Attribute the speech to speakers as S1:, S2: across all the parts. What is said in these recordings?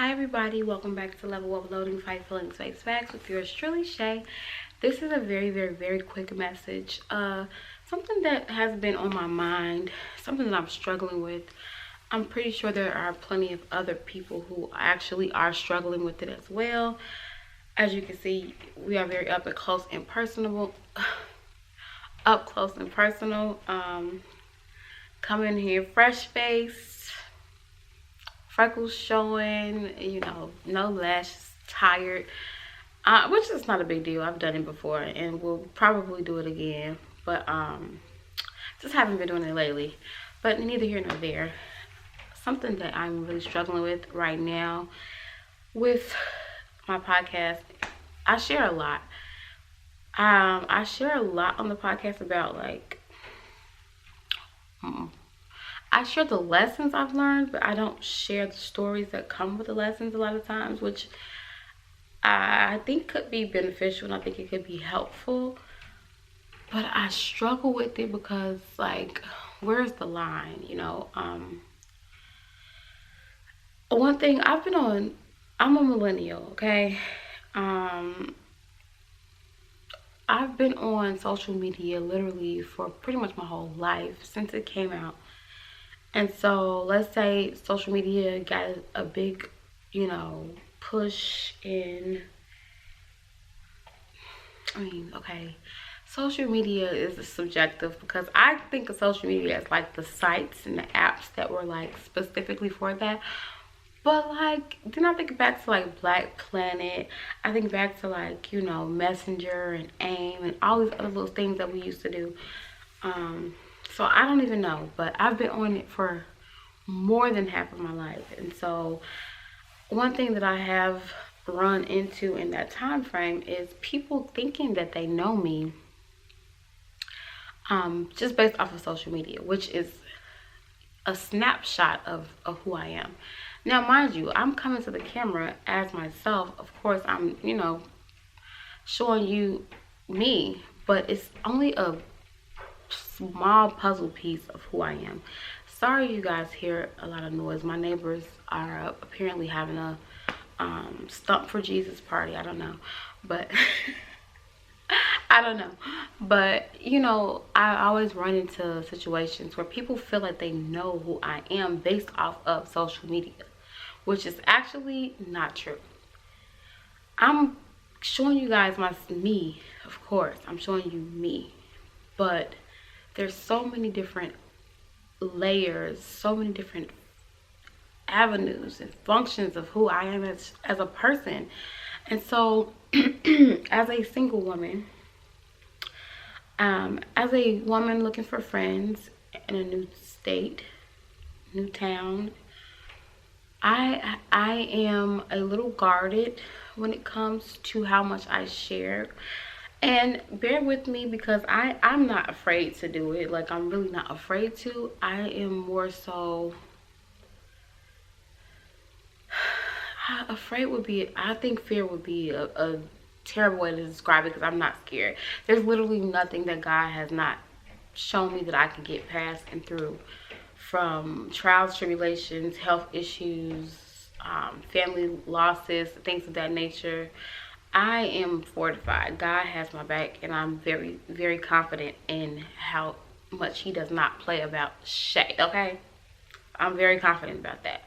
S1: Hi everybody, welcome back to Level Up Loading Fight Feelings Face Facts with yours truly, Shay. This is a very quick message. Something that has been on my mind, something that I'm struggling with. I'm pretty sure there are plenty of other people who actually are struggling with it as well. As you can see, we are very up close and personal. Coming here fresh face, freckles showing, no lashes, tired, which is not a big deal. I've done it before and will probably do it again, but just haven't been doing it lately. But neither here nor there. Something that I'm really struggling with right now with my podcast, I share a lot. I share a lot on the podcast about I share the lessons I've learned, but I don't share the stories that come with the lessons a lot of times, which I think could be beneficial and I think it could be helpful. But I struggle with it because, where's the line, One thing I'm a millennial, okay? I've been on social media literally for pretty much my whole life since it came out. And so let's say social media got a big, push in. Social media is subjective because I think of social media as like the sites and the apps that were like specifically for that. But then I think back to Black Planet. I think back to Messenger and AIM and all these other little things that we used to do. So I don't even know, but I've been on it for more than half of my life. And so one thing that I have run into in that time frame is people thinking that they know me just based off of social media, which is a snapshot of who I am. Now, mind you, I'm coming to the camera as myself. Of course, I'm, showing you me, but it's only a small puzzle piece of who I am. Sorry you guys hear a lot of noise. My neighbors are apparently having a Stump for Jesus party. I don't know, but I don't know, but I always run into situations where people feel like they know who I am based off of social media, which is actually not true. I'm showing you guys me, of course. I'm showing you me, but there's so many different layers, so many different avenues and functions of who I am as a person. And so as a single woman, as a woman looking for friends in a new state, new town, I am a little guarded when it comes to how much I share. And bear with me because I'm not afraid to do it. I'm really not afraid to. I am more so afraid would be, I think fear would be a terrible way to describe it because I'm not scared. There's literally nothing that God has not shown me that I can get past and through, from trials, tribulations, health issues, family losses, things of that nature. I am fortified. God has my back, and I'm very confident in how much he does not play about shit, okay? I'm very confident about that.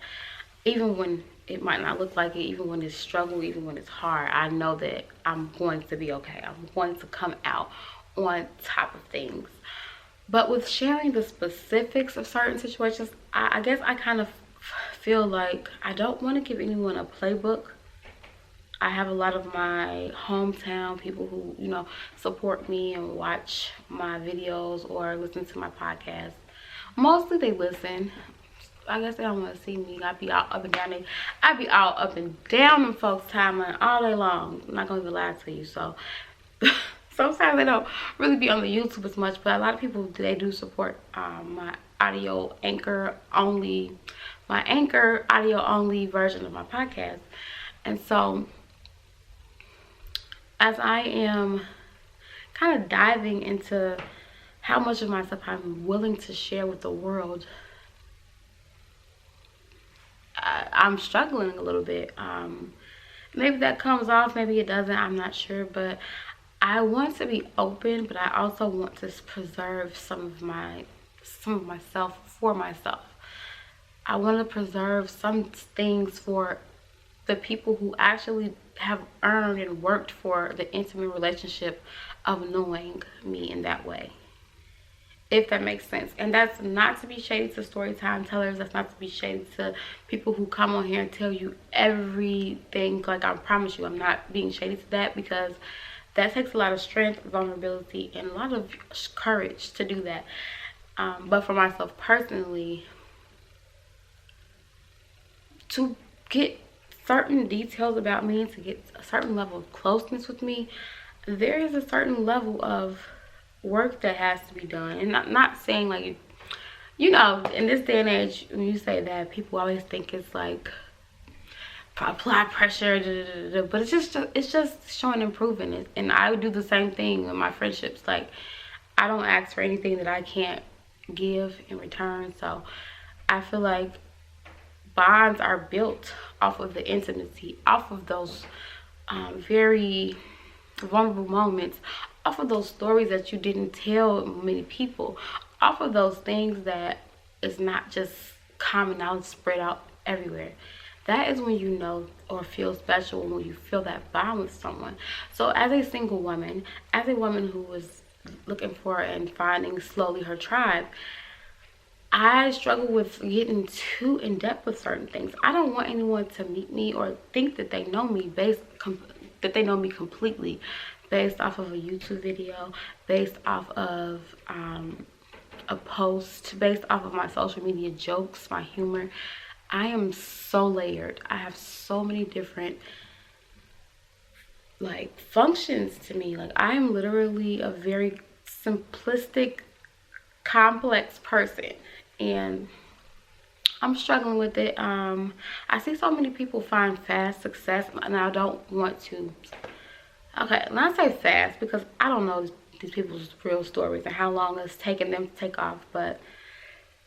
S1: Even when it might not look like it, even when it's struggle, even when it's hard, I know that I'm going to be okay. I'm going to come out on top of things. But with sharing the specifics of certain situations, I guess I kind of feel like I don't want to give anyone a playbook. I have a lot of my hometown people who, support me and watch my videos or listen to my podcast. Mostly they listen. I guess they don't want to see me. I be all up and down them folks' timeline all day long. I'm not gonna even lie to you. So sometimes they don't really be on the YouTube as much, but a lot of people, they do support my Anchor audio only version of my podcast. And so as I am kind of diving into how much of myself I'm willing to share with the world, I'm struggling a little bit. Maybe that comes off, maybe it doesn't, I'm not sure, but I want to be open, but I also want to preserve some of myself for myself. I want to preserve some things for the people who actually have earned and worked for the intimate relationship of knowing me in that way, if that makes sense. And that's not to be shady to story time tellers. That's not to be shady to people who come on here and tell you everything. Like, I promise you, I'm not being shady to that, because that takes a lot of strength, vulnerability, and a lot of courage to do that. But for myself personally, to get certain details about me, to get a certain level of closeness with me, there is a certain level of work that has to be done. And not saying, like, you know, in this day and age, when you say that, people always think it's like apply pressure, but it's just showing improvement. And I would do the same thing in my friendships. Like, I don't ask for anything that I can't give in return. So I feel like bonds are built off of the intimacy, off of those very vulnerable moments, off of those stories that you didn't tell many people, off of those things that is not just common knowledge spread out everywhere. That is when you know or feel special, when you feel that bond with someone. So as a single woman, as a woman who was looking for and finding slowly her tribe, I struggle with getting too in depth with certain things. I don't want anyone to meet me or think that they know me completely based off of a YouTube video, based off of a post, based off of my social media jokes, my humor. I am so layered. I have so many different like functions to me. Like, I am literally a very simplistic, complex person, and I'm struggling with it. I see so many people find fast success, and I don't want to. Okay, not say fast, because I don't know these people's real stories and how long it's taken them to take off, but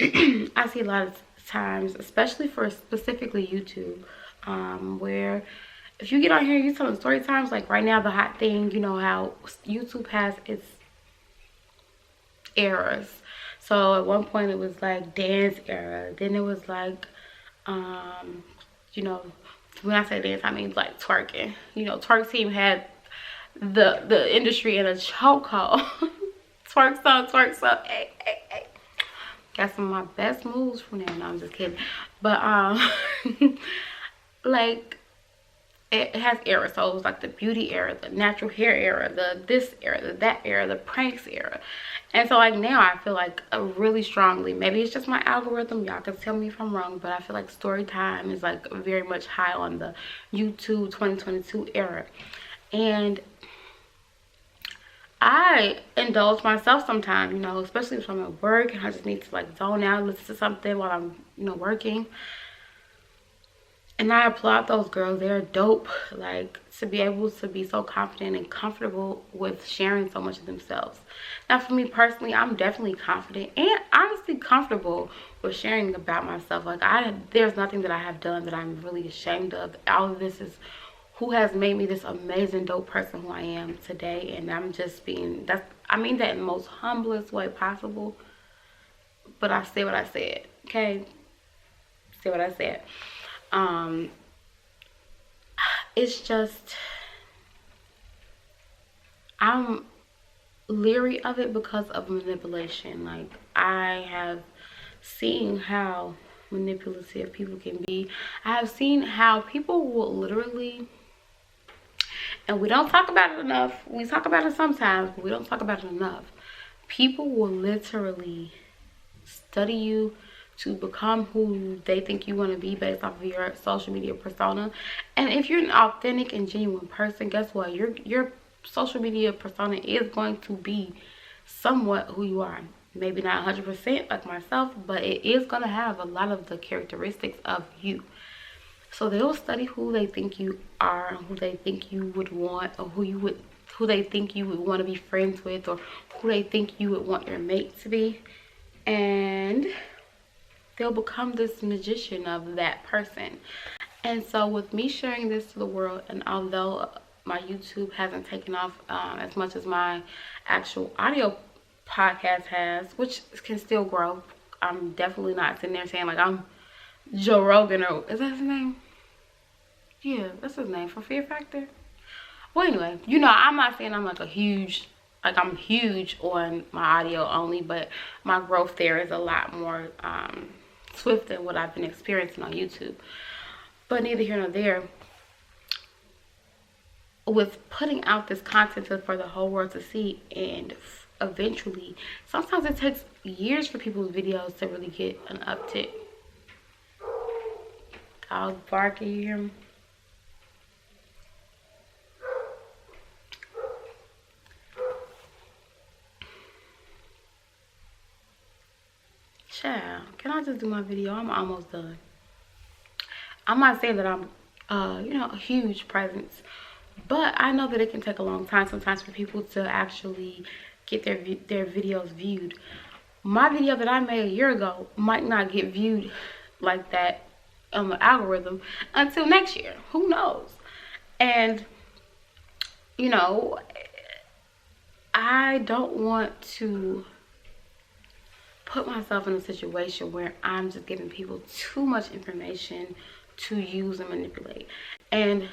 S1: I see a lot of times, especially for specifically YouTube, where if you get on here, you telling story times, like right now, the hot thing, you know how YouTube has its eras. So at one point it was like dance era, then it was like you know, when I say dance, I mean like twerking. You know, twerk team had the industry in a chokehold. Twerk song, hey, hey, hey. Got some of my best moves from there. No, I'm just kidding. But like, it has eras. So it was like the beauty era, the natural hair era, the this era, the that era, the pranks era. And so like now I feel like really strongly, maybe it's just my algorithm, y'all can tell me if I'm wrong, but I feel like story time is like very much high on the YouTube 2022 era. And I indulge myself sometimes, you know, especially if I'm at work and I just need to like zone out, listen to something while I'm, you know, working. And I applaud those girls. They're dope. Like, to be able to be so confident and comfortable with sharing so much of themselves. Now, for me personally, I'm definitely confident and honestly comfortable with sharing about myself. Like, there's nothing that I have done that I'm really ashamed of. All of this is who has made me this amazing, dope person who I am today. And I'm just being, I mean that in the most humblest way possible. But I said what I said, okay? Say what I said. It's just, I'm leery of it because of manipulation. Like, I have seen how manipulative people can be. I have seen how people will literally, and we don't talk about it enough. We talk about it sometimes, but we don't talk about it enough. People will literally study you to become who they think you want to be based off of your social media persona. And if you're an authentic and genuine person, guess what? Your social media persona is going to be somewhat who you are. Maybe not 100% like myself, but it is going to have a lot of the characteristics of you. So they'll study who they think you are, who they think you would want, or who they think you would want to be friends with, or who they think you would want your mate to be. And they'll become this magician of that person. And so with me sharing this to the world, and although my YouTube hasn't taken off as much as my actual audio podcast has, which can still grow. I'm definitely not sitting there saying like I'm Joe Rogan, or is that his name? Yeah, that's his name, for Fear Factor. Well, anyway, you know, I'm not saying I'm like I'm huge on my audio only, but my growth there is a lot more swift than what I've been experiencing on YouTube. But neither here nor there. With putting out this content for the whole world to see, and eventually, sometimes it takes years for people's videos to really get an uptick. Dog barking, you hear him? Child, can I just do my video? I'm almost done. I'm not saying that I'm, you know, a huge presence, but I know that it can take a long time sometimes for people to actually get their videos viewed. My video that I made a year ago might not get viewed like that on the algorithm until next year. Who knows? And, you know, I don't want to put myself in a situation where I'm just giving people too much information to use and manipulate. And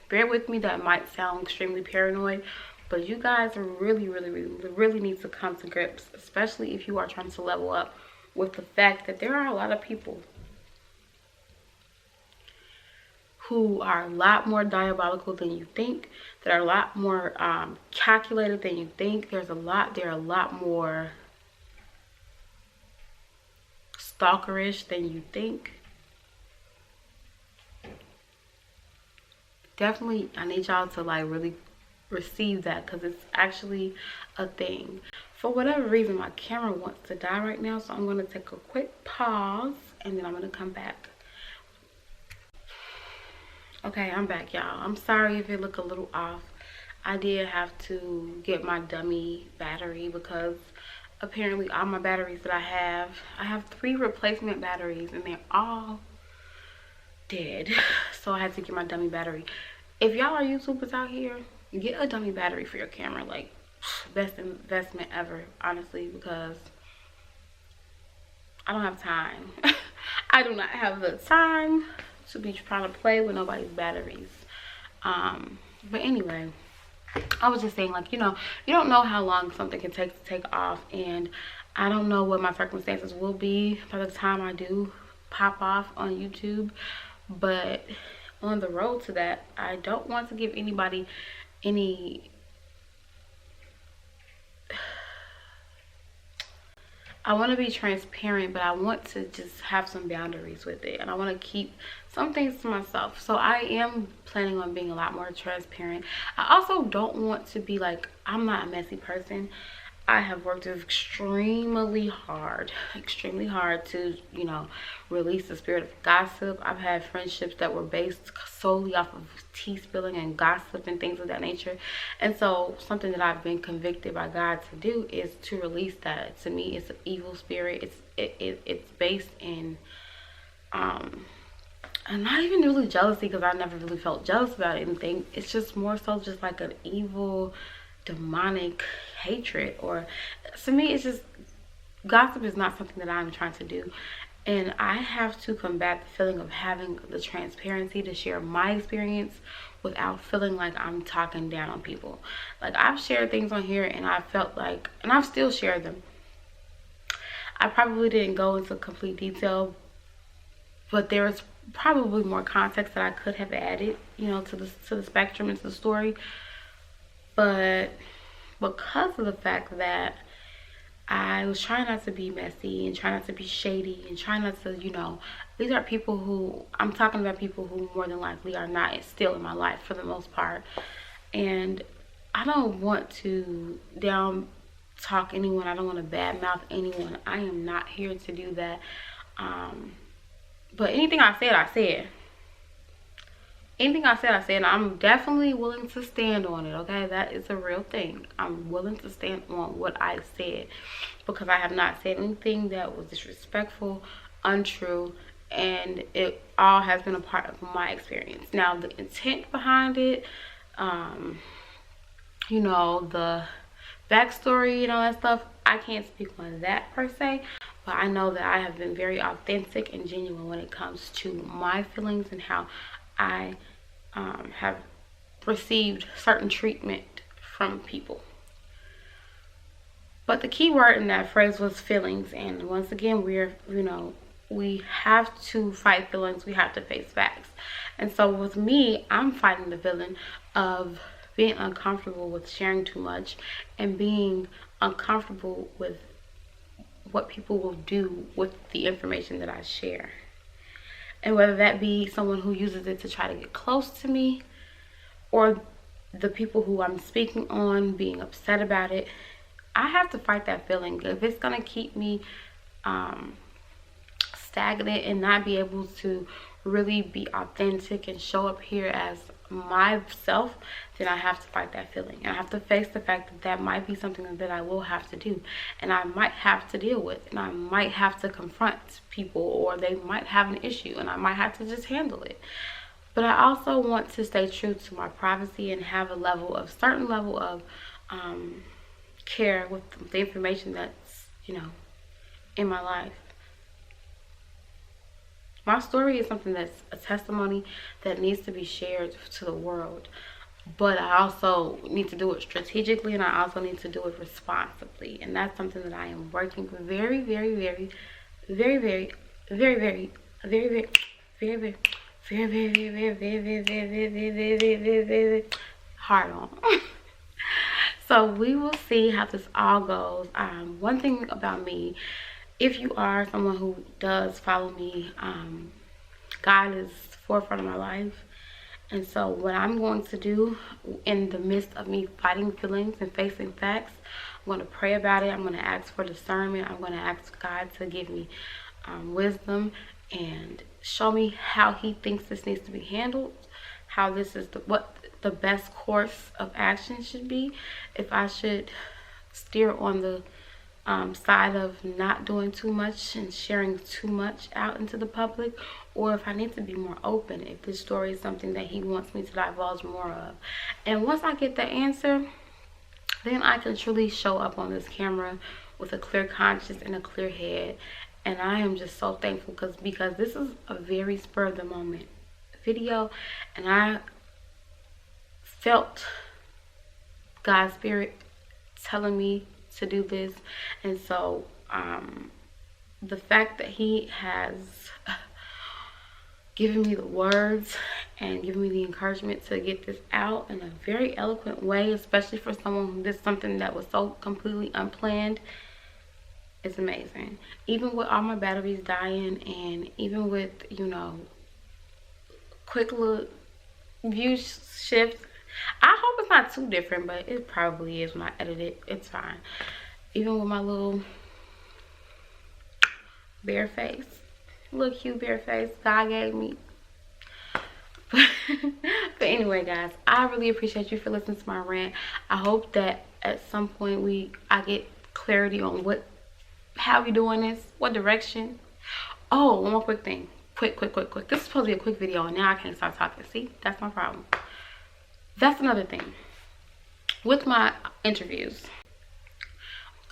S1: bear with me, that might sound extremely paranoid, but you guys really need to come to grips, especially if you are trying to level up, with the fact that there are a lot of people who are a lot more diabolical than you think, that are a lot more calculated than you think. They're a lot more stalkerish than you think. Definitely, I need y'all to like really receive that, because it's actually a thing. For whatever reason, my camera wants to die right now, so I'm going to take a quick pause and then I'm going to come back. Okay, I'm back, y'all. I'm sorry if it look a little off. I did have to get my dummy battery, because apparently all my batteries that I have 3 replacement batteries and they're all dead. So I had to get my dummy battery. If y'all are YouTubers out here, get a dummy battery for your camera. Like, best investment ever, honestly, because I don't have time. I do not have the time to be trying to play with nobody's batteries. But anyway, I was just saying, like, you know, you don't know how long something can take to take off, and I don't know what my circumstances will be by the time I do pop off on YouTube. But on the road to that, I don't want to give anybody any I want to be transparent, but I want to just have some boundaries with it, and I want to keep some things to myself. So I am planning on being a lot more transparent. I also don't want to be like, I'm not a messy person. I have worked extremely hard to, you know, release the spirit of gossip. I've had friendships that were based solely off of tea spilling and gossip and things of that nature. And so something that I've been convicted by God to do is to release that. To me, it's an evil spirit. It's based in and not even really jealousy, because I never really felt jealous about anything. It's just more so just like an evil, demonic hatred. Or to me, it's just, gossip is not something that I'm trying to do, and I have to combat the feeling of having the transparency to share my experience without feeling like I'm talking down on people. Like, I've shared things on here and I felt like, and I've still shared them, I probably didn't go into complete detail, but there is probably more context that I could have added, you know, to the spectrum and to the story. But because of the fact that I was trying not to be messy and trying not to be shady and trying not to, you know, these are people who, I'm talking about people who more than likely are not still in my life for the most part. And I don't want to down talk anyone. I don't want to badmouth anyone. I am not here to do that. But anything I said, I said. Anything I said, I said. And I'm definitely willing to stand on it, okay? That is a real thing. I'm willing to stand on what I said, because I have not said anything that was disrespectful untrue, and it all has been a part of my experience. Now, the intent behind it, you know, the backstory and all that stuff, I can't speak on that per se, but I know that I have been very authentic and genuine when it comes to my feelings and how I have received certain treatment from people. But the key word in that phrase was feelings, and once again, we have to fight feelings, we have to face facts. And so with me, I'm fighting the feeling of being uncomfortable with sharing too much and being uncomfortable with what people will do with the information that I share. And whether that be someone who uses it to try to get close to me, or the people who I'm speaking on being upset about it, I have to fight that feeling. If it's going to keep me stagnant and not be able to really be authentic and show up here as myself, then I have to fight that feeling. And I have to face the fact that that might be something that I will have to do, and I might have to deal with, and I might have to confront people, or they might have an issue and I might have to just handle it. But I also want to stay true to my privacy and have a certain level of care with the information that's, you know, in my life. My story is something that's a testimony that needs to be shared to the world. But I also need to do it strategically, and I also need to do it responsibly. And that's something that I am working very, very, very, very, very, very, very, very, very, very, very, very hard on. So we will see how this all goes. One thing about me, if you are someone who does follow me, God is forefront of my life. And so what I'm going to do in the midst of me fighting feelings and facing facts, I'm going to pray about it. I'm going to ask for discernment. I'm going to ask God to give me wisdom and show me how he thinks this needs to be handled, how this is what the best course of action should be. If I should steer on the side of not doing too much and sharing too much out into the public, or if I need to be more open, if this story is something that he wants me to divulge more of. And once I get the answer, then I can truly show up on this camera with a clear conscience and a clear head. And I am just so thankful because this is a very spur of the moment video, and I felt God's spirit telling me to do this. And so the fact that he has given me the words and given me the encouragement to get this out in a very eloquent way, especially for someone who did something that was so completely unplanned, it's amazing. Even with all my batteries dying, and even with, you know, quick little view shifts, I hope it's not too different, but it probably is when I edit it. It's fine. Even with my little bare face, little cute bare face God gave me. But anyway, guys, I really appreciate you for listening to my rant. I hope that at some point I get clarity on how we doing this, what direction. Oh, one more quick thing. Quick. This is supposed to be a quick video, and now I can't stop talking. See, that's my problem. That's another thing with my interviews.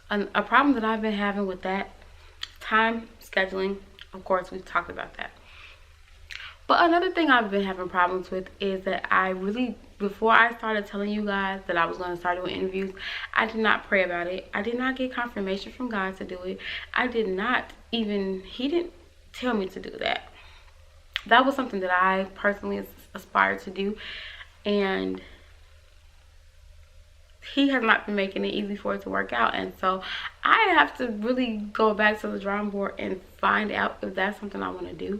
S1: A problem that I've been having with that, time scheduling. Of course, we've talked about that. But another thing I've been having problems with is that before I started telling you guys that I was going to start doing interviews, I did not pray about it. I did not get confirmation from God to do it. He didn't tell me to do that. That was something that I personally aspired to do, and he has not been making it easy for it to work out. And so I have to really go back to the drawing board and find out if that's something I want to do.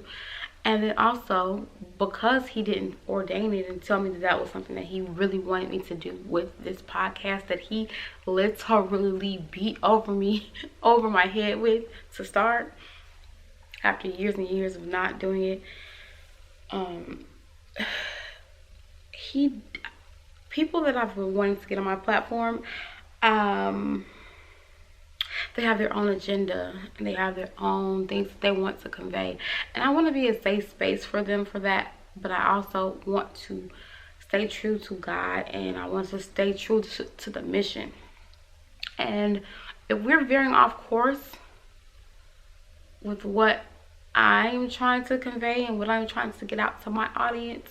S1: And then also, because he didn't ordain it and tell me that was something that he really wanted me to do with this podcast, that he literally beat over my head with to start, after years and years of not doing it, people that I've been wanting to get on my platform, they have their own agenda and they have their own things that they want to convey. And I want to be a safe space for them for that. But I also want to stay true to God, and I want to stay true to the mission. And if we're veering off course with what I'm trying to convey and what I'm trying to get out to my audience,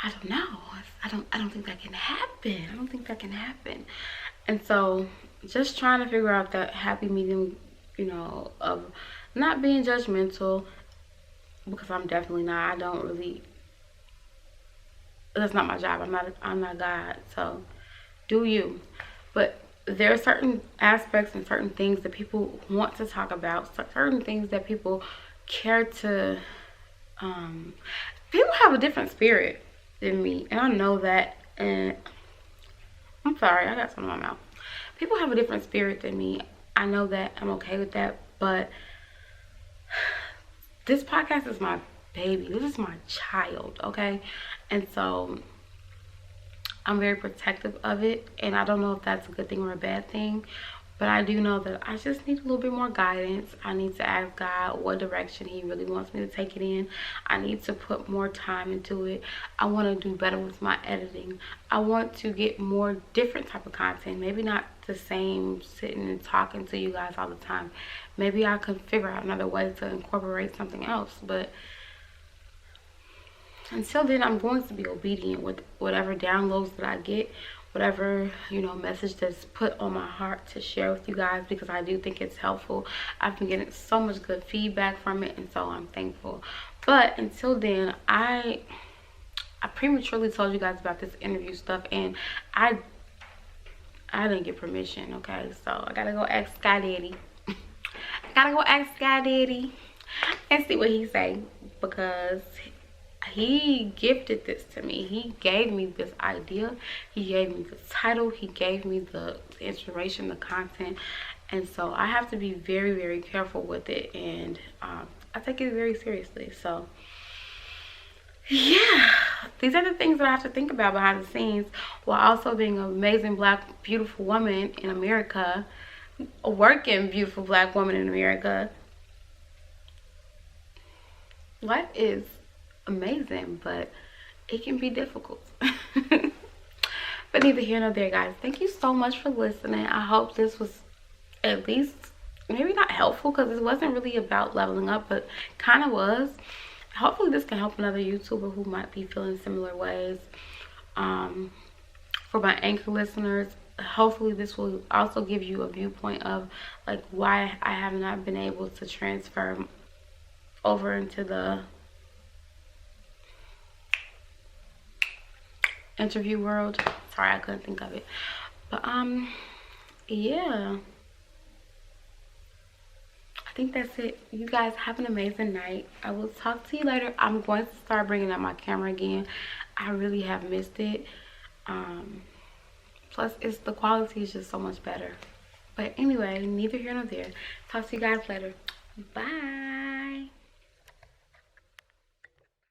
S1: I don't know. I don't think that can happen. I don't think that can happen. And so just trying to figure out that happy medium, you know, of not being judgmental, because I'm definitely not. I don't really, that's not my job. I'm not God. So do you. But there are certain aspects and certain things that people want to talk about, certain things that people care to, people have a different spirit than me, and I know that. And I'm sorry, I got something in my mouth. People have a different spirit than me. I know that. I'm okay with that. But this podcast is my baby. This is my child, okay? And so I'm very protective of it, and I don't know if that's a good thing or a bad thing, but I do know that I just need a little bit more guidance. I need to ask God what direction he really wants me to take it in. I need to put more time into it. I want to do better with my editing. I want to get more different type of content, maybe not the same sitting and talking to you guys all the time. Maybe I could figure out another way to incorporate something else, but until then, I'm going to be obedient with whatever downloads that I get, whatever, you know, message that's put on my heart to share with you guys, because I do think it's helpful. I've been getting so much good feedback from it, and so I'm thankful. But until then, I prematurely told you guys about this interview stuff, and I didn't get permission, okay? So I gotta go ask Sky Daddy. I gotta go ask Sky Daddy and see what he say, because he gifted this to me. He gave me this idea. He gave me the title. He gave me the inspiration, the content. And so I have to be very, very careful with it. And I take it very seriously. So yeah, these are the things that I have to think about behind the scenes, while also being an amazing Black, beautiful woman in America, a working, beautiful Black woman in America. Life is amazing, but it can be difficult. But neither here nor there, guys. Thank you so much for listening. I hope this was at least maybe not helpful, because it wasn't really about leveling up, but kind of was. Hopefully this can help another YouTuber who might be feeling similar ways. For my Anchor listeners, hopefully this will also give you a viewpoint of like why I have not been able to transfer over into the interview world. Sorry, I couldn't think of it. But yeah, I think that's it. You guys have an amazing night. I will talk to you later. I'm going to start bringing up my camera again. I really have missed it. Plus the quality is just so much better. But anyway, neither here nor there. Talk to you guys later. Bye.